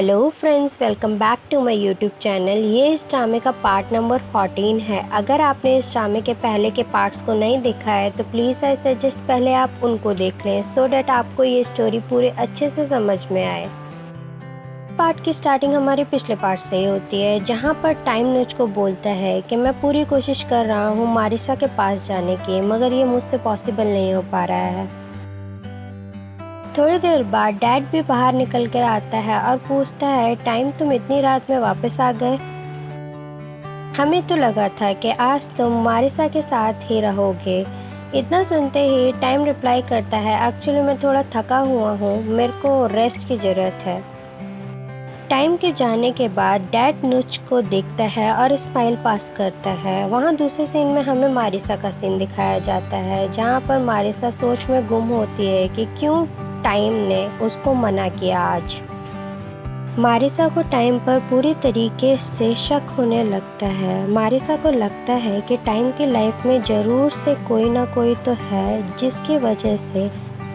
Hello friends, welcome back to my YouTube channel. ये इस ड्रामे का पार्ट नंबर 14 है। अगर आपने इस ड्रामे के पहले के पार्ट्स को नहीं देखा है तो प्लीज़ आई सजेस्ट पहले आप उनको देख लें सो डैट आपको ये स्टोरी पूरे अच्छे से समझ में आए। पार्ट की स्टार्टिंग हमारे पिछले पार्ट से ही होती है, जहाँ पर टाइम नुज को बोलता है कि मैं पूरी कोशिश कर रहा हूँ मारिसा के पास जाने की, मगर ये मुझसे पॉसिबल नहीं हो पा रहा है। थोड़ी देर बाद डैड भी बाहर निकल कर आता है और पूछता है, टाइम तुम इतनी रात में वापस आ गए? हमें तो लगा था कि आज तुम मारिसा के साथ ही रहोगे। इतना सुनते ही टाइम रिप्लाई करता है, एक्चुअली मैं थोड़ा थका हुआ हूँ, मेरे को रेस्ट की ज़रूरत है। टाइम के जाने के बाद डैड नुच को देखता है और स्माइल पास करता है। वहाँ दूसरे सीन में हमें मारिसा का सीन दिखाया जाता है, जहाँ पर मारिसा सोच में गुम होती है कि क्यों टाइम ने उसको मना किया आज। मारिसा को टाइम पर पूरी तरीके से शक होने लगता है। मारिसा को लगता है कि टाइम की लाइफ में ज़रूर से कोई ना कोई तो है जिसकी वजह से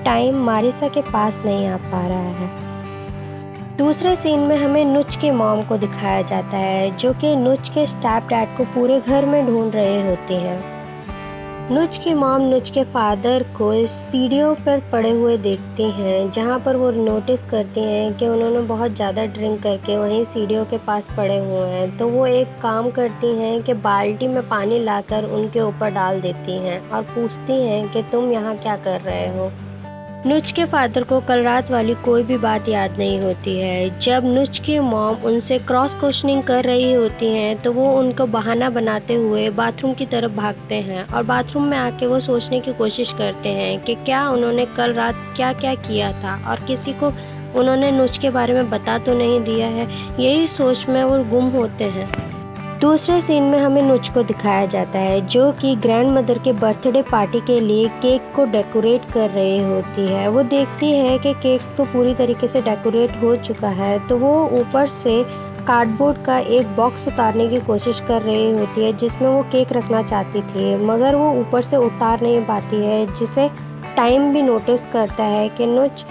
टाइम मारिसा के पास नहीं आ पा रहा है। दूसरे सीन में हमें नुच की मॉम को दिखाया जाता है, जो कि नुच के स्टेप डैड को पूरे घर में ढूंढ रहे होते हैं। नुच की मॉम नुच के फादर को सीढ़ियों पर पड़े हुए देखती हैं, जहां पर वो नोटिस करती हैं कि उन्होंने बहुत ज़्यादा ड्रिंक करके वहीं सीढ़ियों के पास पड़े हुए हैं। तो वो एक काम करती हैं कि बाल्टी में पानी लाकर उनके ऊपर डाल देती हैं और पूछती हैं कि तुम यहाँ क्या कर रहे हो। नुच के फादर को कल रात वाली कोई भी बात याद नहीं होती है। जब नुच की मॉम उनसे क्रॉस क्वेश्चनिंग कर रही होती हैं तो वो उनको बहाना बनाते हुए बाथरूम की तरफ भागते हैं और बाथरूम में आके वो सोचने की कोशिश करते हैं कि क्या उन्होंने कल रात क्या क्या किया था और किसी को उन्होंने नुच के बारे में बता तो नहीं दिया है। यही सोच में वो गुम होते हैं। दूसरे सीन में हमें नुच को दिखाया जाता है, जो कि ग्रैंड मदर के बर्थडे पार्टी के लिए केक को डेकोरेट कर रही होती है। वो देखती है कि केक तो पूरी तरीके से डेकोरेट हो चुका है, तो वो ऊपर से कार्डबोर्ड का एक बॉक्स उतारने की कोशिश कर रही होती है जिसमें वो केक रखना चाहती थी, मगर वो ऊपर से उतार नहीं पाती है, जिसे टाइम भी नोटिस करता है कि नुच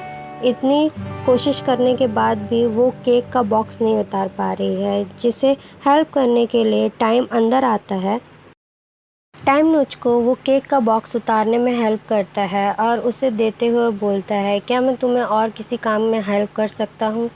इतनी कोशिश करने के बाद भी वो केक का बॉक्स नहीं उतार पा रही है, जिसे हेल्प करने के लिए टाइम अंदर आता है। टाइम नुच को वो केक का बॉक्स उतारने में हेल्प करता है और उसे देते हुए बोलता है, क्या मैं तुम्हें और किसी काम में हेल्प कर सकता हूँ?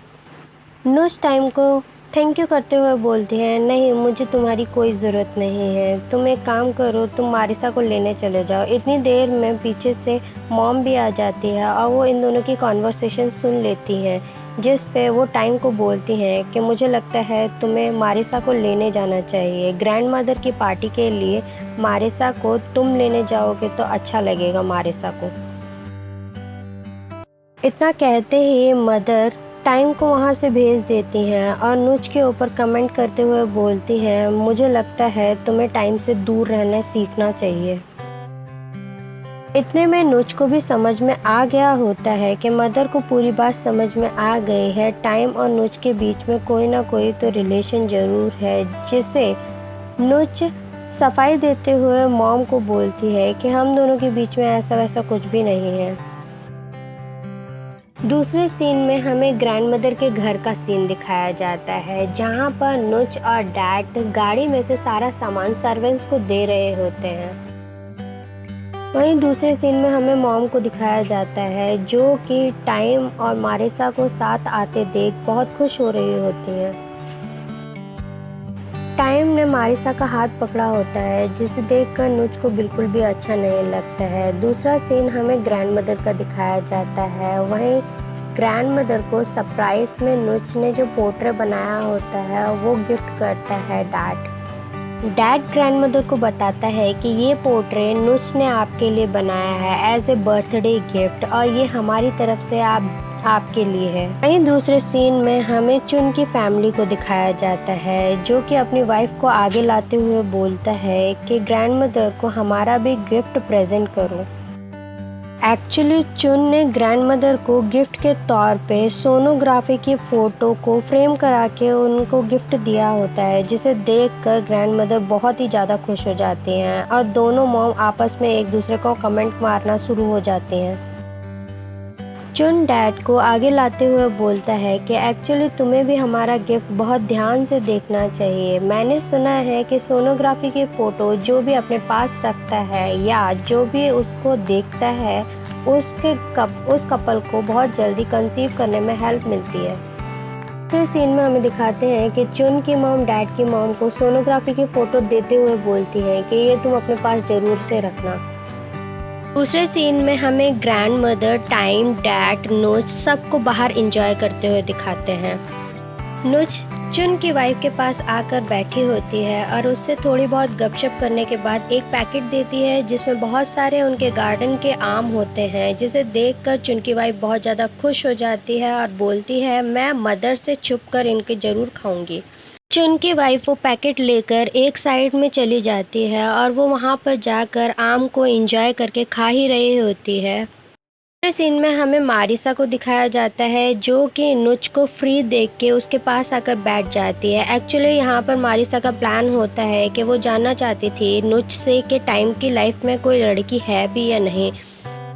नुच टाइम को थैंक यू करते हुए बोलती है, नहीं, मुझे तुम्हारी कोई ज़रूरत नहीं है। तुम एक काम करो, तुम मारिसा को लेने चले जाओ। इतनी देर में पीछे से मॉम भी आ जाती है और वो इन दोनों की कॉन्वर्सेशन सुन लेती हैं, जिस पे वो टाइम को बोलती हैं कि मुझे लगता है तुम्हें मारिसा को लेने जाना चाहिए। ग्रैंड मदर की पार्टी के लिए मारिसा को तुम लेने जाओगे तो अच्छा लगेगा मारिसा को। इतना कहते ही मदर टाइम को वहाँ से भेज देती हैं और नुच के ऊपर कमेंट करते हुए बोलती हैं, मुझे लगता है तुम्हें टाइम से दूर रहना सीखना चाहिए। इतने में नुच को भी समझ में आ गया होता है कि मदर को पूरी बात समझ में आ गई है। टाइम और नुच के बीच में कोई ना कोई तो रिलेशन ज़रूर है, जिसे नुच सफाई देते हुए मॉम को बोलती है कि हम दोनों के बीच में ऐसा वैसा कुछ भी नहीं है। दूसरे सीन में हमें ग्रैंड मदर के घर का सीन दिखाया जाता है, जहां पर नुच और डैड गाड़ी में से सारा सामान सर्वेंट्स को दे रहे होते हैं। वहीं दूसरे सीन में हमें मॉम को दिखाया जाता है, जो कि टाइम और मारिसा को साथ आते देख बहुत खुश हो रही होती हैं। टाइम ने मारिसा का हाथ पकड़ा होता है, जिसे देखकर नुच को बिल्कुल भी अच्छा नहीं लगता है। दूसरा सीन हमें ग्रैंड मदर का दिखाया जाता है। वहीं ग्रैंड मदर को सरप्राइज में नुच ने जो पोर्ट्रेट बनाया होता है वो गिफ्ट करता है डैड ग्रैंड मदर को बताता है कि ये पोर्ट्रेट नुच ने आपके लिए बनाया है एज ए बर्थडे गिफ्ट और ये हमारी तरफ से आपके लिए है। वहीं दूसरे सीन में हमें चुन की फैमिली को दिखाया जाता है, जो कि अपनी वाइफ को आगे लाते हुए बोलता है कि ग्रैंड मदर को हमारा भी गिफ्ट प्रेजेंट करो। एक्चुअली चुन ने ग्रैंड मदर को गिफ्ट के तौर पे सोनोग्राफी की फ़ोटो को फ्रेम करा के उनको गिफ्ट दिया होता है, जिसे देखकर ग्रैंड मदर बहुत ही ज़्यादा खुश हो जाती हैं और दोनों मॉम आपस में एक दूसरे को कमेंट मारना शुरू हो जाती हैं। चुन डैड को आगे लाते हुए बोलता है कि एक्चुअली तुम्हें भी हमारा गिफ्ट बहुत ध्यान से देखना चाहिए। मैंने सुना है कि सोनोग्राफी की फ़ोटो जो भी अपने पास रखता है या जो भी उसको देखता है उस कपल को बहुत जल्दी कंसीव करने में हेल्प मिलती है। दूसरे सीन में हमें दिखाते हैं कि चुन की मॉम डैड की मॉम को सोनोग्राफी की फ़ोटो देते हुए बोलती है कि ये तुम अपने पास ज़रूर से रखना। दूसरे सीन में हमें ग्रैंड मदर, टाइम, डैड, नुच सबको बाहर एंजॉय करते हुए दिखाते हैं। नुच चुन की वाइफ के पास आकर बैठी होती है और उससे थोड़ी बहुत गपशप करने के बाद एक पैकेट देती है जिसमें बहुत सारे उनके गार्डन के आम होते हैं, जिसे देखकर चुन की वाइफ बहुत ज़्यादा खुश हो जाती है और बोलती है मैं मदर से छुप कर इनके ज़रूर खाऊंगी। चुन की वाइफ वो पैकेट लेकर एक साइड में चली जाती है और वो वहाँ पर जाकर आम को एंजॉय करके खा ही रही होती है। दूसरे सीन में हमें मारिसा को दिखाया जाता है जो कि नुच को फ्री देख के उसके पास आकर बैठ जाती है। एक्चुअली यहाँ पर मारिसा का प्लान होता है कि वो जानना चाहती थी नुच से कि टाइम की लाइफ में कोई लड़की है भी या नहीं।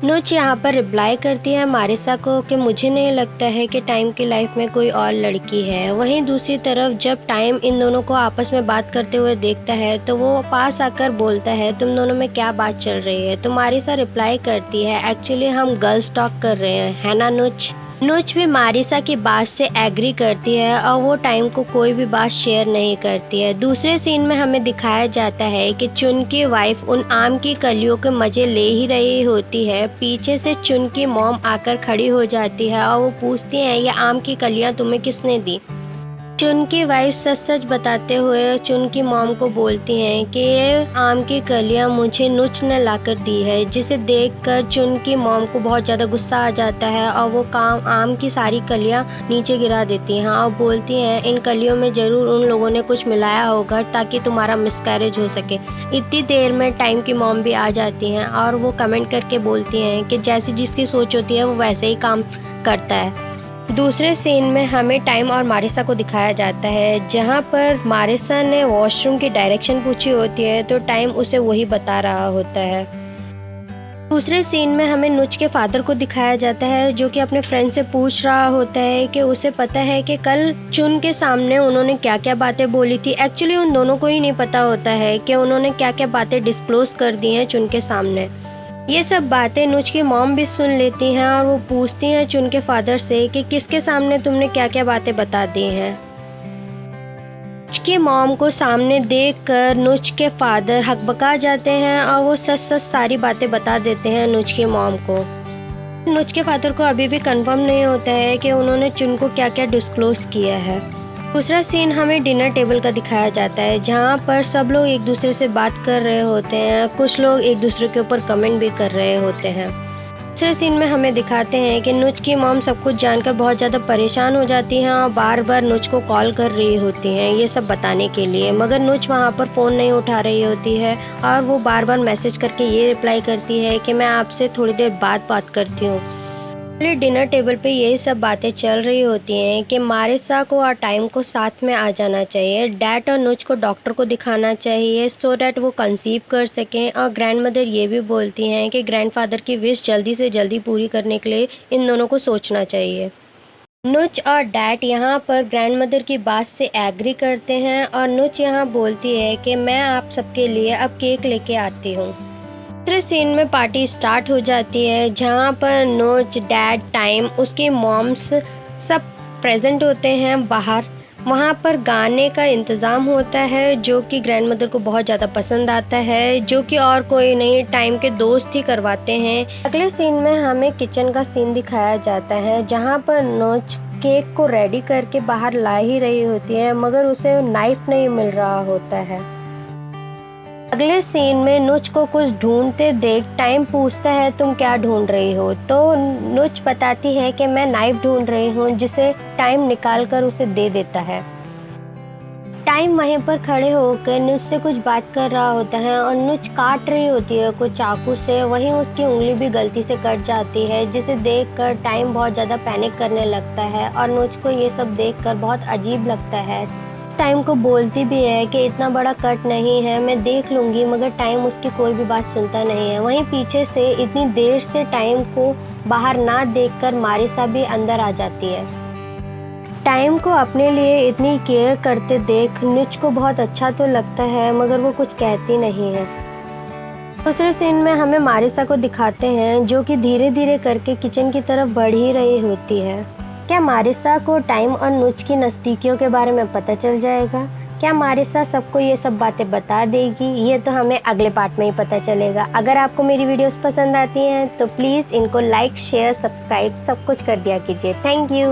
नुच यहाँ पर रिप्लाई करती है मारिसा को कि मुझे नहीं लगता है कि टाइम की लाइफ में कोई और लड़की है। वहीं दूसरी तरफ जब टाइम इन दोनों को आपस में बात करते हुए देखता है तो वो पास आकर बोलता है तुम दोनों में क्या बात चल रही है। तो मारिसा रिप्लाई करती है एक्चुअली हम गर्ल्स टॉक कर रहे हैं, है ना नुच। नुच भी मारिसा की बात से एग्री करती है और वो टाइम को कोई भी बात शेयर नहीं करती है। दूसरे सीन में हमें दिखाया जाता है कि चुन की वाइफ उन आम की कलियों के मज़े ले ही रही होती है। पीछे से चुन की मॉम आकर खड़ी हो जाती है और वो पूछती हैं ये आम की कलियां तुम्हें किसने दी। चुन की वाइफ सच सच बताते हुए चुन की मॉम को बोलती हैं कि ये आम की कलियां मुझे नुच ने लाकर दी है, जिसे देखकर चुन की मॉम को बहुत ज़्यादा गुस्सा आ जाता है और वो आम की सारी कलियां नीचे गिरा देती हैं और बोलती हैं इन कलियों में ज़रूर उन लोगों ने कुछ मिलाया होगा ताकि तुम्हारा मिसकैरेज हो सके। इतनी देर में टाइम की मॉम भी आ जाती हैं और वो कमेंट करके बोलती हैं कि जैसी जिसकी सोच होती है वो वैसे ही काम करता है। दूसरे सीन में हमें टाइम और मारिसा को दिखाया जाता है जहां पर मारिसा ने वॉशरूम की डायरेक्शन पूछी होती है तो टाइम उसे वही बता रहा होता है। दूसरे सीन में हमें नुच के फादर को दिखाया जाता है जो कि अपने फ्रेंड से पूछ रहा होता है कि उसे पता है कि कल चुन के सामने उन्होंने क्या क्या बातें बोली थी। एक्चुअली उन दोनों को ही नहीं पता होता है कि उन्होंने क्या क्या बातें डिस्क्लोज कर दी हैं चुन के सामने। ये सब बातें नुच की मॉम भी सुन लेती हैं और वो पूछती हैं चुन के फादर से कि किसके सामने तुमने क्या क्या बातें बता दी हैं। नुच की मॉम को सामने देखकर नुच के फादर हकबका जाते हैं और वो सच सच सारी बातें बता देते हैं नुच की मॉम को। नुच के फादर को अभी भी कंफर्म नहीं होता है कि उन्होंने चुन को क्या क्या डिस्क्लोज किया है। दूसरा सीन हमें डिनर टेबल का दिखाया जाता है जहाँ पर सब लोग एक दूसरे से बात कर रहे होते हैं, कुछ लोग एक दूसरे के ऊपर कमेंट भी कर रहे होते हैं। दूसरे सीन में हमें दिखाते हैं कि नुच की मॉम सब कुछ जानकर बहुत ज़्यादा परेशान हो जाती हैं और बार बार नुच को कॉल कर रही होती हैं ये सब बताने के लिए, मगर नुच वहाँ पर फ़ोन नहीं उठा रही होती है और वो बार बार मैसेज करके ये रिप्लाई करती है कि मैं आपसे थोड़ी देर बाद बात करती हूँ। डिनर टेबल पे यही सब बातें चल रही होती हैं कि मारिसा को और टाइम को साथ में आ जाना चाहिए, डैड और नुच को डॉक्टर को दिखाना चाहिए सो डैट वो कंसीव कर सकें। और ग्रैंड मदर ये भी बोलती हैं कि ग्रैंडफादर की विश जल्दी से जल्दी पूरी करने के लिए इन दोनों को सोचना चाहिए। नुच और डैड यहाँ पर ग्रैंड मदर की बात से एग्री करते हैं और नुच यहाँ बोलती है कि मैं आप सबके लिए अब केक लेके आती हूँ। दूसरे सीन में पार्टी स्टार्ट हो जाती है जहाँ पर नुच, डैड, टाइम, उसकी मॉम्स सब प्रेजेंट होते हैं बाहर। वहाँ पर गाने का इंतज़ाम होता है जो कि ग्रैंड मदर को बहुत ज़्यादा पसंद आता है, जो कि और कोई नहीं टाइम के दोस्त ही करवाते हैं। अगले सीन में हमें किचन का सीन दिखाया जाता है जहाँ पर नुच केक को रेडी करके बाहर ला ही रही होती है मगर उसे नाइफ नहीं मिल रहा होता है। अगले सीन में नुच को कुछ ढूंढते देख टाइम पूछता है तुम क्या ढूंढ रही हो, तो नुच बताती है कि मैं नाइफ ढूंढ रही हूँ, जिसे टाइम निकाल कर उसे दे देता है। टाइम वहीं पर खड़े होकर नुच से कुछ बात कर रहा होता है और नुच काट रही होती है कुछ चाकू से, वहीं उसकी उंगली भी गलती से कट जाती है जिसे देखकर टाइम बहुत ज़्यादा पैनिक करने लगता है और नुच को ये सब देखकर बहुत अजीब लगता है। टाइम को बोलती भी है कि इतना बड़ा कट नहीं है, मैं देख लूँगी, मगर टाइम उसकी कोई भी बात सुनता नहीं है। वहीं पीछे से इतनी देर से टाइम को बाहर ना देखकर मारिसा भी अंदर आ जाती है। टाइम को अपने लिए इतनी केयर करते देख नुच को बहुत अच्छा तो लगता है, मगर वो कुछ कहती नहीं है। दूसरे सीन में हमें मारिसा को दिखाते हैं जो कि धीरे धीरे करके किचन की तरफ बढ़ ही रही होती है। क्या मारिसा को टाइम और नुच की नज़दीकियों के बारे में पता चल जाएगा? क्या मारिसा सबको ये सब बातें बता देगी? ये तो हमें अगले पार्ट में ही पता चलेगा। अगर आपको मेरी वीडियोस पसंद आती हैं तो प्लीज़ इनको लाइक, शेयर, सब्सक्राइब सब कुछ कर दिया कीजिए। Thank you.